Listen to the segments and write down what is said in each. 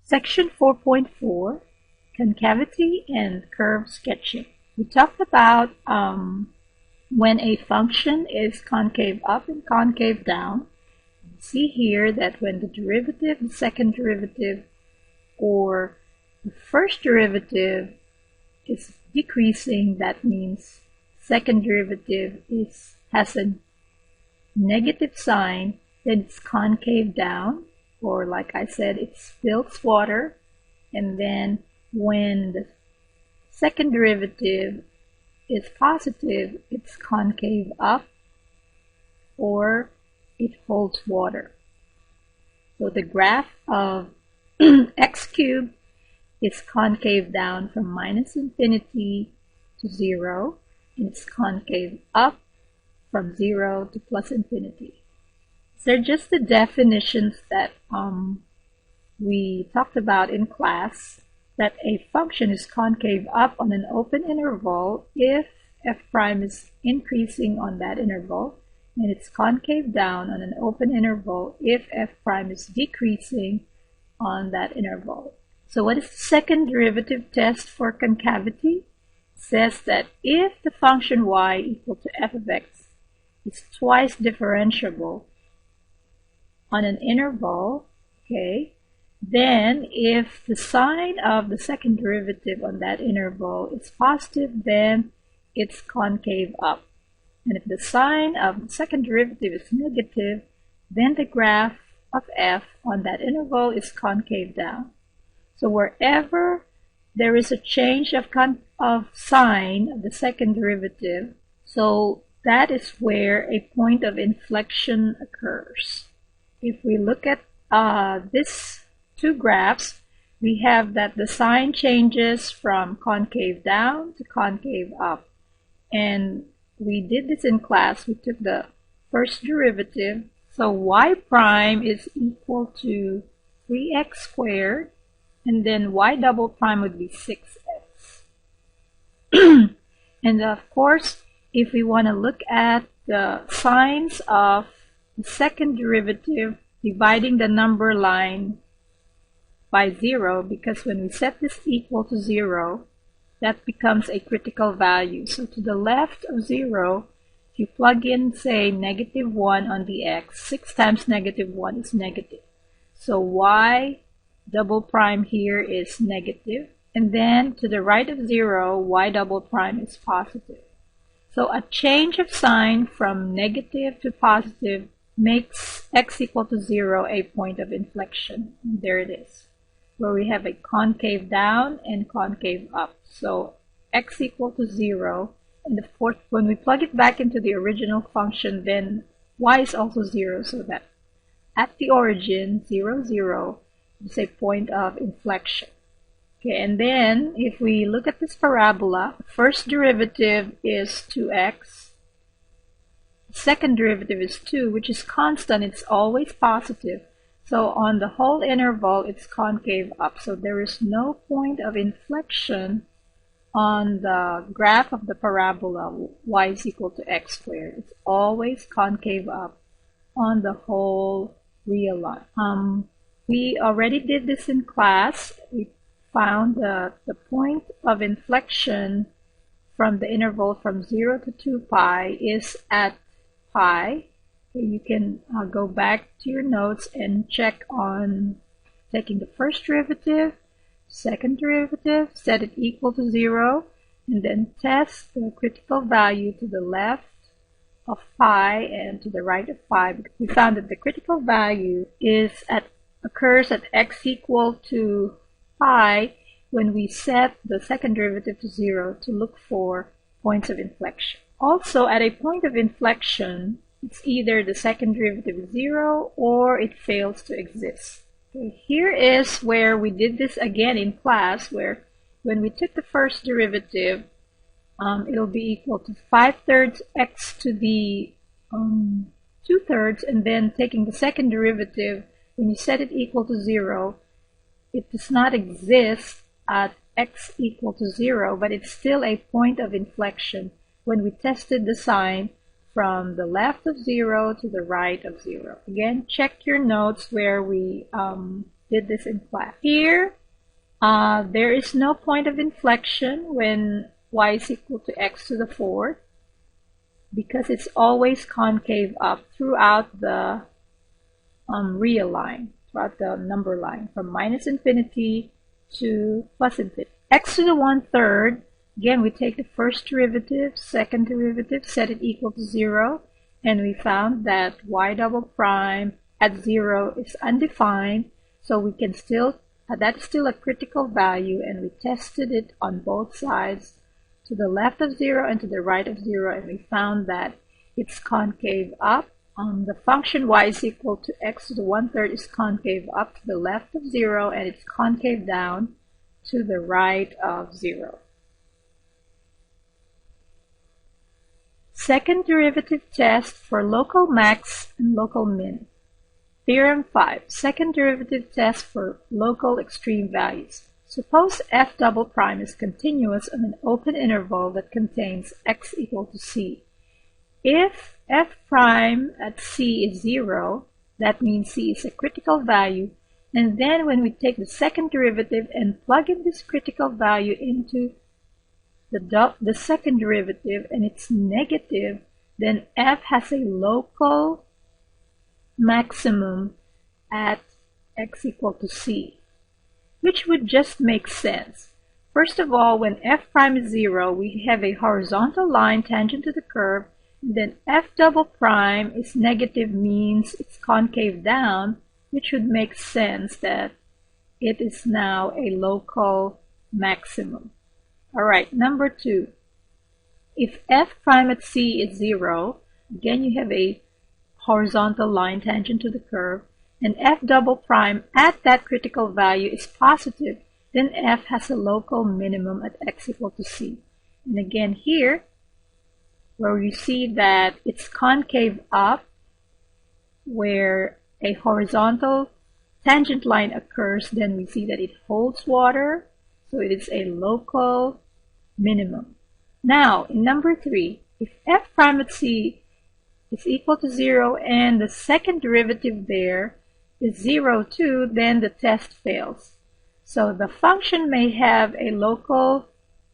Section 4.4, Concavity and Curve Sketching. We talked about when a function is concave up and concave down. See here that when the derivative, the second derivative, or the first derivative is decreasing, that means second derivative has a negative sign, then it's concave down, or like I said, it spills water. And then when the second derivative is positive, it's concave up, or it holds water. So the graph of x cubed is concave down from minus infinity to 0, and it's concave up from 0 to plus infinity. So they're just the definitions that we talked about in class, that a function is concave up on an open interval if f prime is increasing on that interval, and it's concave down on an open interval if f prime is decreasing on that interval. So what is the second derivative test for concavity? It says that if the function y equal to f of x is twice differentiable on an interval, okay, then if the sign of the second derivative on that interval is positive, then it's concave up. And if the sign of the second derivative is negative, then the graph of f on that interval is concave down. So wherever there is a change of sign of the second derivative, so that is where a point of inflection occurs. If we look at these two graphs, we have that the sign changes from concave down to concave up. And we did this in class. We took the first derivative. So y prime is equal to 3x squared, and then y double prime would be 6x. And of course, if we want to look at the signs of the second derivative, dividing the number line by 0, because when we set this equal to 0, that becomes a critical value. So to the left of 0, if you plug in, say, negative 1 on the x, 6 times negative 1 is negative. So y double prime here is negative. And then to the right of 0, y double prime is positive. So a change of sign from negative to positive makes x equal to 0 a point of inflection. And there it is, where we have a concave down and concave up. So x equal to 0, and of course when we plug it back into the original function, then y is also 0, so that at the origin 0, 0 is a point of inflection. Okay, and then if we look at this parabola, the first derivative is 2x, the second derivative is 2, which is constant, it's always positive. So on the whole interval, it's concave up. So there is no point of inflection on the graph of the parabola y is equal to x squared. It's always concave up on the whole real line. We already did this in class. We found the point of inflection from the interval from 0 to 2 pi is at pi. You can go back to your notes and check on taking the first derivative, second derivative, set it equal to 0, and then test the critical value to the left of pi and to the right of pi. We found that the critical value occurs at x equal to pi when we set the second derivative to 0 to look for points of inflection. Also, at a point of inflection, it's either the second derivative is 0 or it fails to exist. Okay, here is where we did this again in class, where when we took the first derivative, it'll be equal to 5/3 x to the 2/3, and then taking the second derivative, when you set it equal to 0, it does not exist at x equal to 0, but it's still a point of inflection when we tested the sign from the left of 0 to the right of 0. Again, check your notes where we did this in class. Here, there is no point of inflection when y is equal to x to the fourth, because it's always concave up throughout the real line, throughout the number line, from minus infinity to plus infinity. X to the 1/3, again, we take the first derivative, second derivative, set it equal to 0, and we found that y double prime at 0 is undefined, so we can still, that is still a critical value, and we tested it on both sides, to the left of 0 and to the right of 0, and we found that it's concave up. The function y is equal to x to the 1/3 is concave up to the left of 0, and it's concave down to the right of 0. Second derivative test for local max and local min. Theorem 5. Second derivative test for local extreme values. Suppose f double prime is continuous on an open interval that contains x equal to c. If f prime at c is 0, that means c is a critical value, and then when we take the second derivative and plug in this critical value into the second derivative and it's negative, then f has a local maximum at x equal to c, which would just make sense. First of all, when f prime is 0, we have a horizontal line tangent to the curve, and then f double prime is negative, means it's concave down, which would make sense that it is now a local maximum. Alright, number 2. If f prime at c is 0, again you have a horizontal line tangent to the curve, and f double prime at that critical value is positive, then f has a local minimum at x equal to c. And again here, where you see that it's concave up, where a horizontal tangent line occurs, then we see that it holds water, so it is a local minimum. Now, in number 3, if f prime at c is equal to 0 and the second derivative there is 0 too, then the test fails. So the function may have a local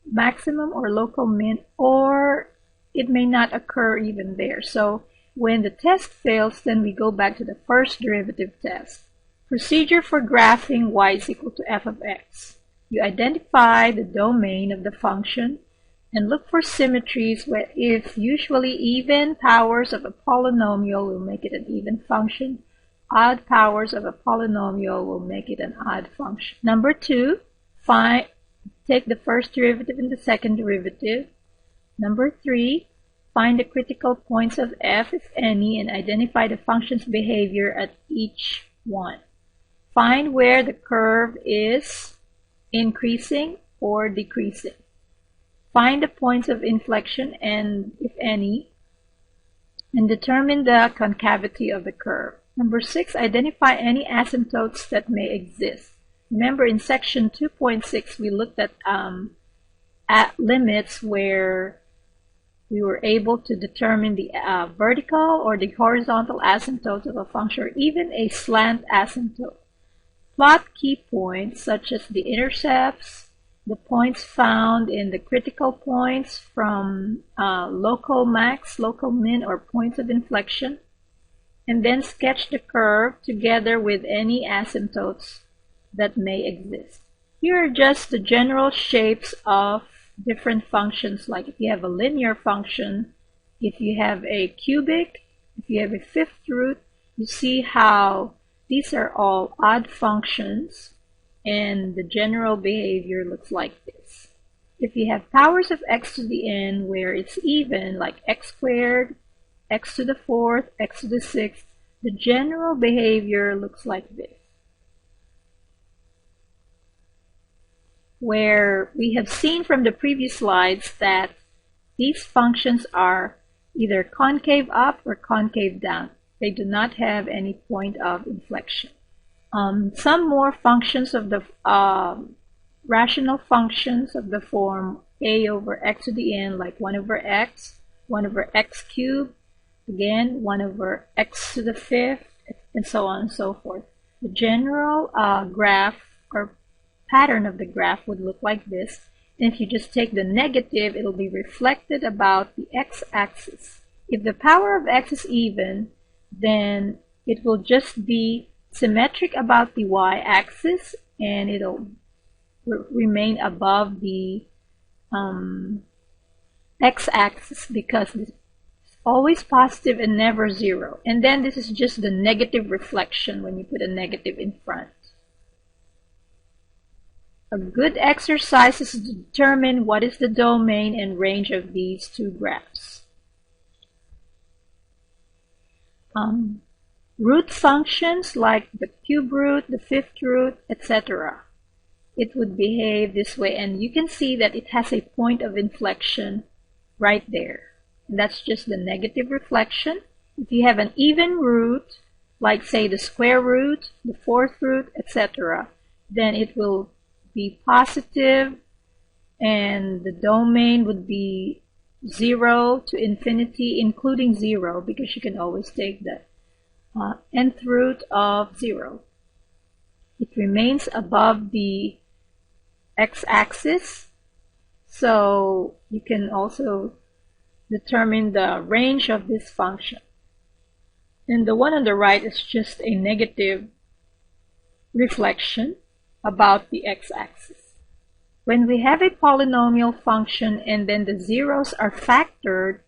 maximum or local min, or it may not occur even there. So when the test fails, then we go back to the first derivative test. Procedure for graphing y is equal to f of x. You identify the domain of the function and look for symmetries where if usually even powers of a polynomial will make it an even function, odd powers of a polynomial will make it an odd function. Number 2, take the first derivative and the second derivative. Number 3, find the critical points of f, if any, and identify the function's behavior at each one. Find where the curve is increasing or decreasing. Find the points of inflection, and if any, and determine the concavity of the curve. Number 6, identify any asymptotes that may exist. Remember, in section 2.6, we looked at limits where we were able to determine the vertical or the horizontal asymptotes of a function, or even a slant asymptote. Plot key points such as the intercepts, the points found in the critical points from local max, local min, or points of inflection, and then sketch the curve together with any asymptotes that may exist. Here are just the general shapes of different functions, like if you have a linear function, if you have a cubic, if you have a fifth root, you see how these are all odd functions and the general behavior looks like this. If you have powers of x to the n where it's even, like x squared, x to the fourth, x to the sixth, the general behavior looks like this, where we have seen from the previous slides that these functions are either concave up or concave down. They do not have any point of inflection. Some more functions of the rational functions of the form a over x to the n, like 1 over x, 1 over x cubed, again 1 over x to the fifth, and so on and so forth. The general graph or pattern of the graph would look like this. And if you just take the negative, it'll be reflected about the x-axis. If the power of x is even, then it will just be symmetric about the y-axis, and it'll remain above the x-axis because it's always positive and never zero. And then this is just the negative reflection when you put a negative in front. A good exercise is to determine what is the domain and range of these two graphs. Root functions like the cube root, the fifth root, etc. It would behave this way, and you can see that it has a point of inflection right there. And that's just the negative reflection. If you have an even root, like say the square root, the fourth root, etc., then it will be positive, and the domain would be 0 to infinity, including 0, because you can always take the nth root of 0. It remains above the x-axis, so you can also determine the range of this function. And the one on the right is just a negative reflection about the x-axis. When we have a polynomial function and then the zeros are factored,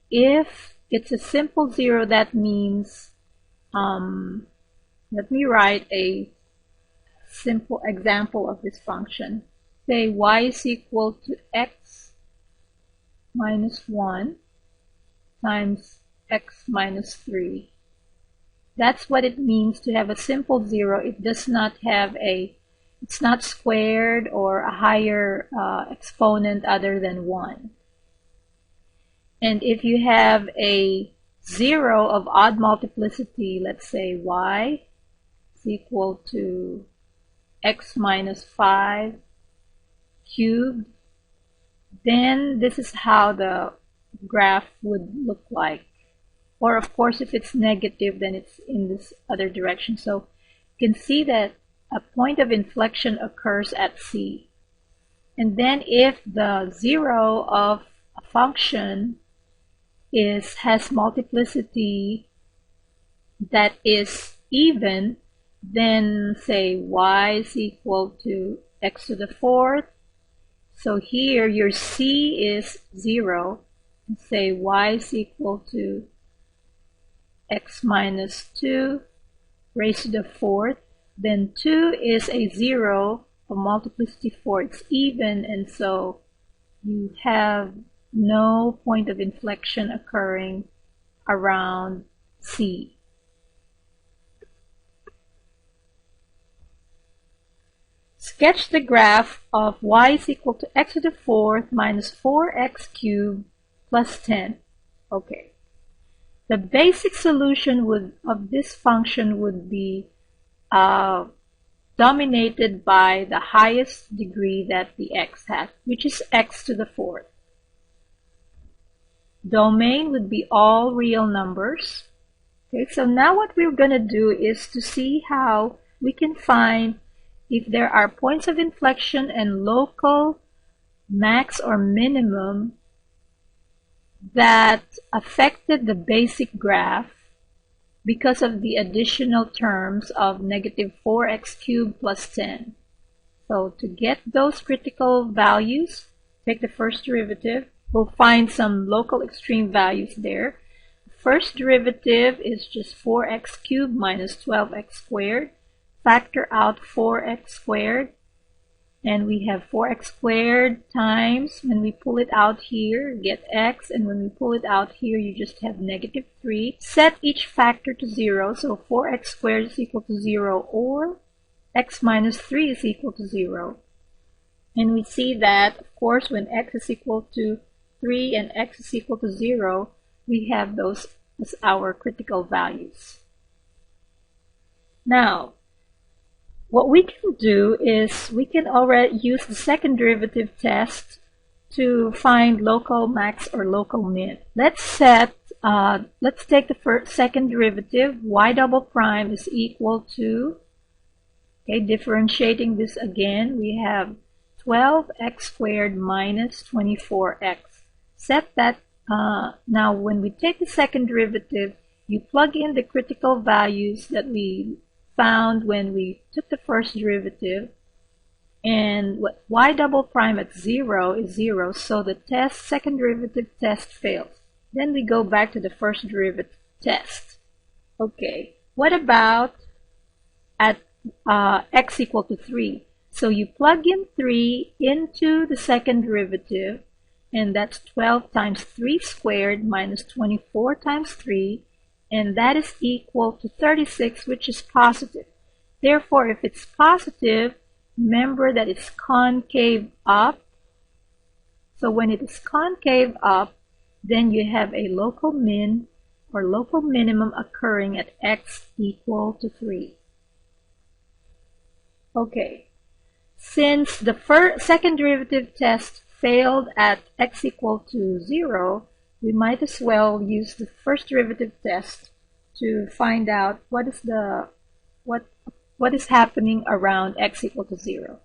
if it's a simple zero, that means, let me write a simple example of this function. Say y is equal to x minus 1 times x minus 3. That's what it means to have a simple zero. It does not have it's not squared or a higher exponent other than 1. And if you have a zero of odd multiplicity, let's say y is equal to x minus 5 cubed, then this is how the graph would look like. Or of course, if it's negative, then it's in this other direction. So you can see that a point of inflection occurs at C. And then if the zero of a function has multiplicity that is even, then say y is equal to x to the fourth. So here your C is 0. And say y is equal to x minus 2 raised to the fourth. Then 2 is a 0 of multiplicity 4. It's even, and so you have no point of inflection occurring around C. Sketch the graph of y is equal to x to the fourth minus 4x cubed plus 10. Okay. The basic solution of this function would be dominated by the highest degree that the x has, which is x to the fourth. Domain would be all real numbers. Okay, so now what we're going to do is to see how we can find if there are points of inflection and local max or minimum that affected the basic graph because of the additional terms of negative 4x cubed plus 10. So to get those critical values, take the first derivative. We'll find some local extreme values there. First derivative is just 4x cubed minus 12x squared. Factor out 4x squared. And we have 4x squared times, when we pull it out here, get x, and when we pull it out here, you just have negative 3. Set each factor to 0, so 4x squared is equal to 0, or x minus 3 is equal to 0. And we see that, of course, when x is equal to 3 and x is equal to 0, we have those as our critical values. Now, what we can do is we can already use the second derivative test to find local max or local min. Let's take the second derivative. Y double prime is equal to Okay, differentiating this again, we have 12x squared minus 24x. Set that, now when we take the second derivative, you plug in the critical values that we found when we took the first derivative, and y double prime at 0 is 0, so the second derivative test fails. Then we go back to the first derivative test. Okay, what about at x equal to 3? So you plug in 3 into the second derivative, and that's 12 times 3 squared minus 24 times 3, and that is equal to 36, which is positive. Therefore, if it's positive, remember that it's concave up. So when it is concave up, then you have a local min or local minimum occurring at x equal to 3. Okay, since the second derivative test failed at x equal to 0, we might as well use the first derivative test to find out what is happening around x equal to 0.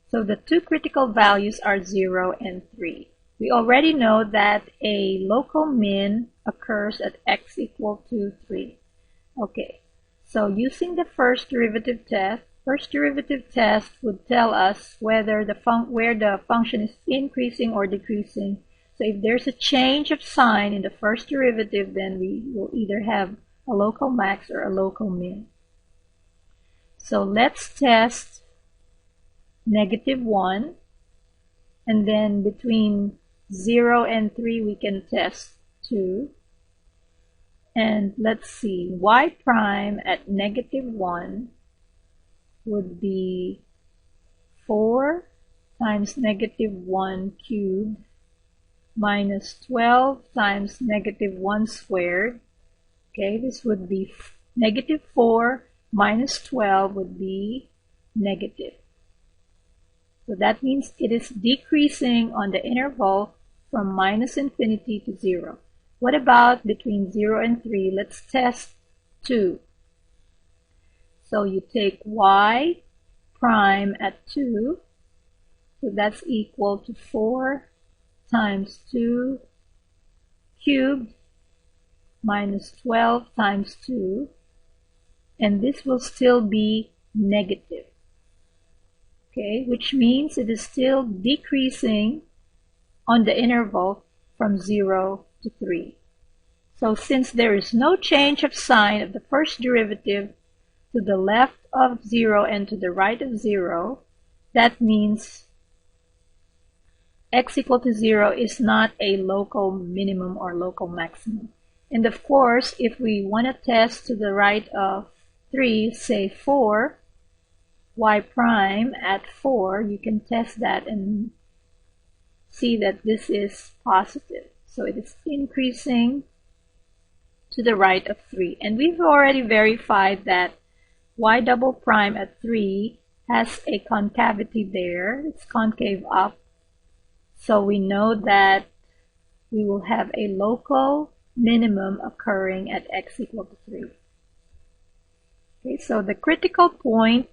So the two critical values are 0 and 3. We already know that a local min occurs at x equal to 3. Okay, so using the first derivative test would tell us whether where the function is increasing or decreasing. So if there's a change of sign in the first derivative, then we will either have a local max or a local min. So let's test -1, and then between 0 and 3 we can test 2. And let's see, y prime at -1 would be 4 times -1 cubed minus 12 times -1 squared. Okay, this would be -4 minus 12 would be negative. So that means it is decreasing on the interval from -infinity to 0. What about between 0 and 3? Let's test 2. So you take y prime at 2, so that's equal to 4 times 2 cubed minus 12 times 2, and this will still be negative. Okay, which means it is still decreasing on the interval from 0 to 3. So since there is no change of sign of the first derivative to the left of 0 and to the right of 0, that means x equal to 0 is not a local minimum or local maximum. And of course, if we want to test to the right of 3, say 4, y prime at 4, you can test that and see that this is positive. So it is increasing to the right of 3. And we've already verified that y double prime at 3 has a concavity there. It's concave up. So we know that we will have a local minimum occurring at x equal to 3. Okay, so the critical point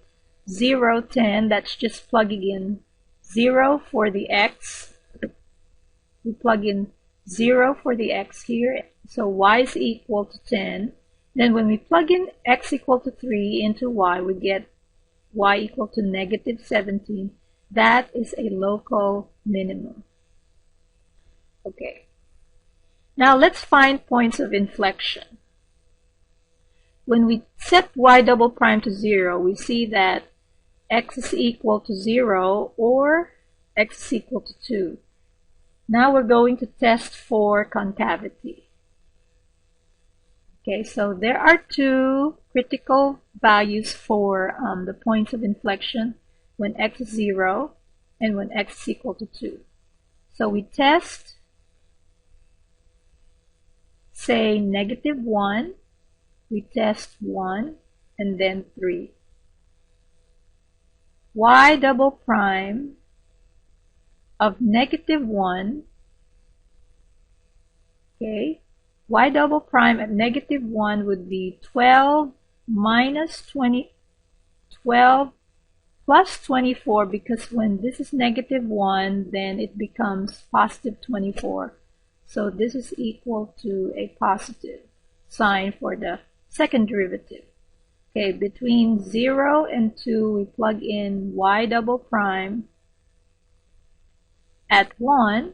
0, 10, that's just plugging in 0 for the x. We plug in 0 for the x here, so y is equal to 10. Then when we plug in x equal to 3 into y, we get y equal to -17. That is a local minimum. Okay. Now let's find points of inflection. When we set y double prime to 0, we see that x is equal to 0 or x is equal to 2. Now we're going to test for concavity. Okay, so there are two critical values for the points of inflection when x is 0 and when x is equal to 2. So we test, say, -1, we test 1, and then 3. Y double prime of -1, okay, y double prime at -1 would be 12 minus 12 plus 24 because when this is negative 1, then it becomes positive 24. So this is equal to a positive sign for the second derivative. Okay, between 0 and 2, we plug in y double prime at 1,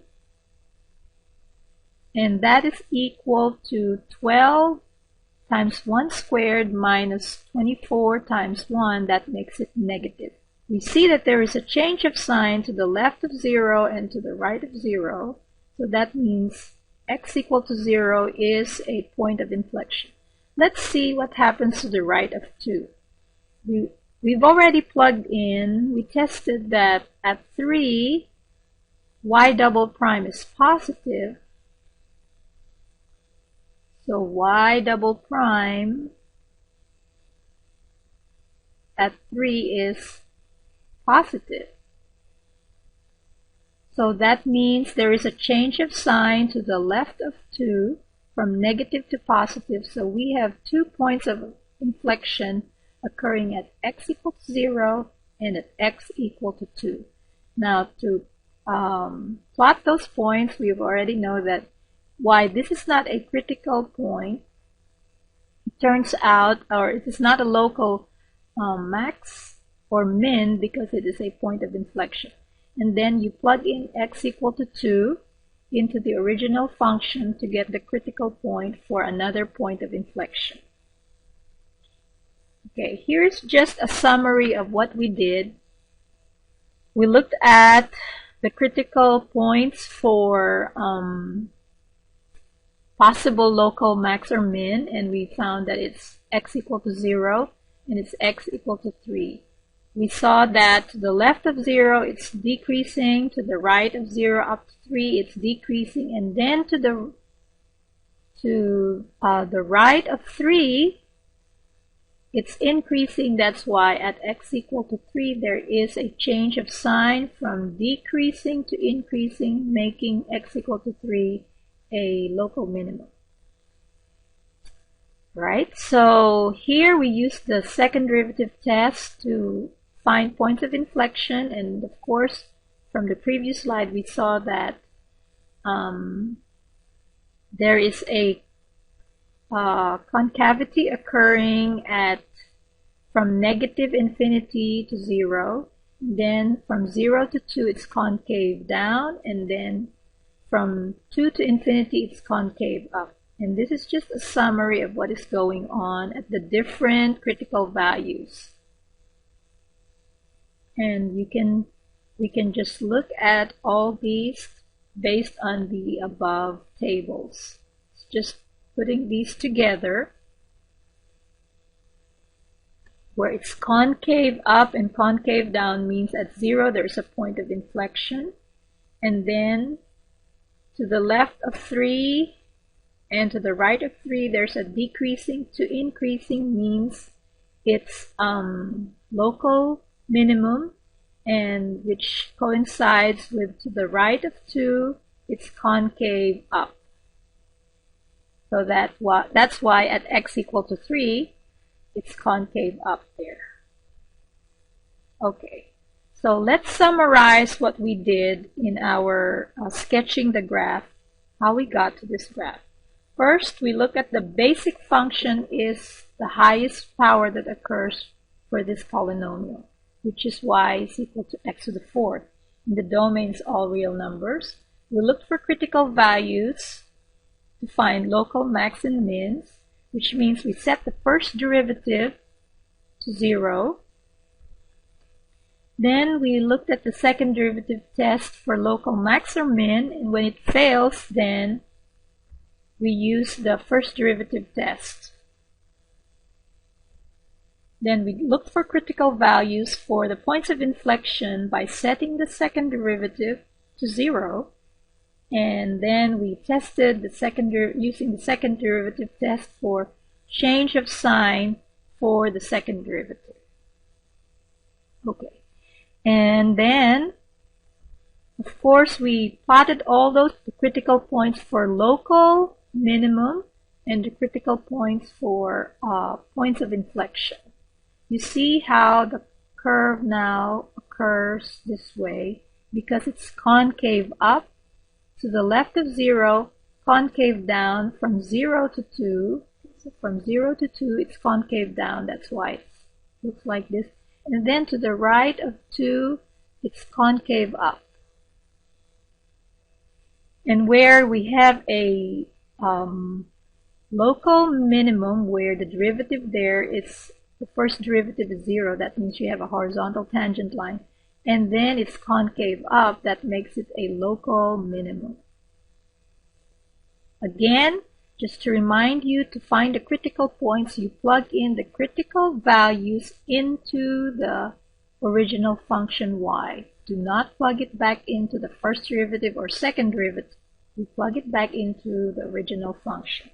and that is equal to 12 times 1 squared minus 24 times 1. That makes it negative. We see that there is a change of sign to the left of 0 and to the right of 0. So that means x equal to 0 is a point of inflection. Let's see what happens to the right of 2. We've already plugged in. We tested that at 3, y double prime is positive. So y double prime at 3 is positive. So that means there is a change of sign to the left of 2 from negative to positive. So we have 2 points of inflection occurring at x equals 0 and at x equal to 2. Now to plot those points, we already know that why this is not a critical point. It turns out, or it is not a local max or min because it is a point of inflection. And then you plug in x equal to 2 into the original function to get the critical point for another point of inflection. Okay, here's just a summary of what we did. We looked at the critical points for possible local max or min, and we found that it's x equal to 0 and it's x equal to 3. We saw that to the left of 0 it's decreasing, to the right of 0 up to 3 it's decreasing, and then to the right of 3 it's increasing. That's why at x equal to 3 there is a change of sign from decreasing to increasing, making x equal to 3 a local minimum. Right? So here we use the second derivative test to find points of inflection, and of course from the previous slide we saw that there is a concavity occurring at from negative infinity to 0. Then from 0 to 2 it's concave down, and then from 2 to infinity it's concave up. And this is just a summary of what is going on at the different critical values. And we can just look at all these based on the above tables. It's just putting these together, where it's concave up and concave down means at 0 there's a point of inflection, and then to the left of 3 and to the right of 3 there's a decreasing to increasing, means it's local minimum, and which coincides with to the right of 2 it's concave up. So that's why at x equal to 3 it's concave up there. Okay, so let's summarize what we did in our sketching the graph, how we got to this graph. First, we look at the basic function is the highest power that occurs for this polynomial, which is y is equal to x to the 4th. And the domain is all real numbers. We looked for critical values to find local max and mins, which means we set the first derivative to 0. Then we looked at the second derivative test for local max or min, and when it fails, then we use the first derivative test. Then we looked for critical values for the points of inflection by setting the second derivative to 0. And then we tested the using the second derivative test for change of sign for the second derivative. Okay. And then, of course, we plotted all those critical points for local minimum and the critical points for points of inflection. You see how the curve now occurs this way because it's concave up to the left of 0, concave down from 0 to 2. So from 0 to 2, it's concave down. That's why it looks like this. And then to the right of 2, it's concave up. And where we have a local minimum where the derivative there is, the first derivative is 0, that means you have a horizontal tangent line. And then it's concave up, that makes it a local minimum. Again, just to remind you, to find the critical points, you plug in the critical values into the original function y. Do not plug it back into the first derivative or second derivative. You plug it back into the original function.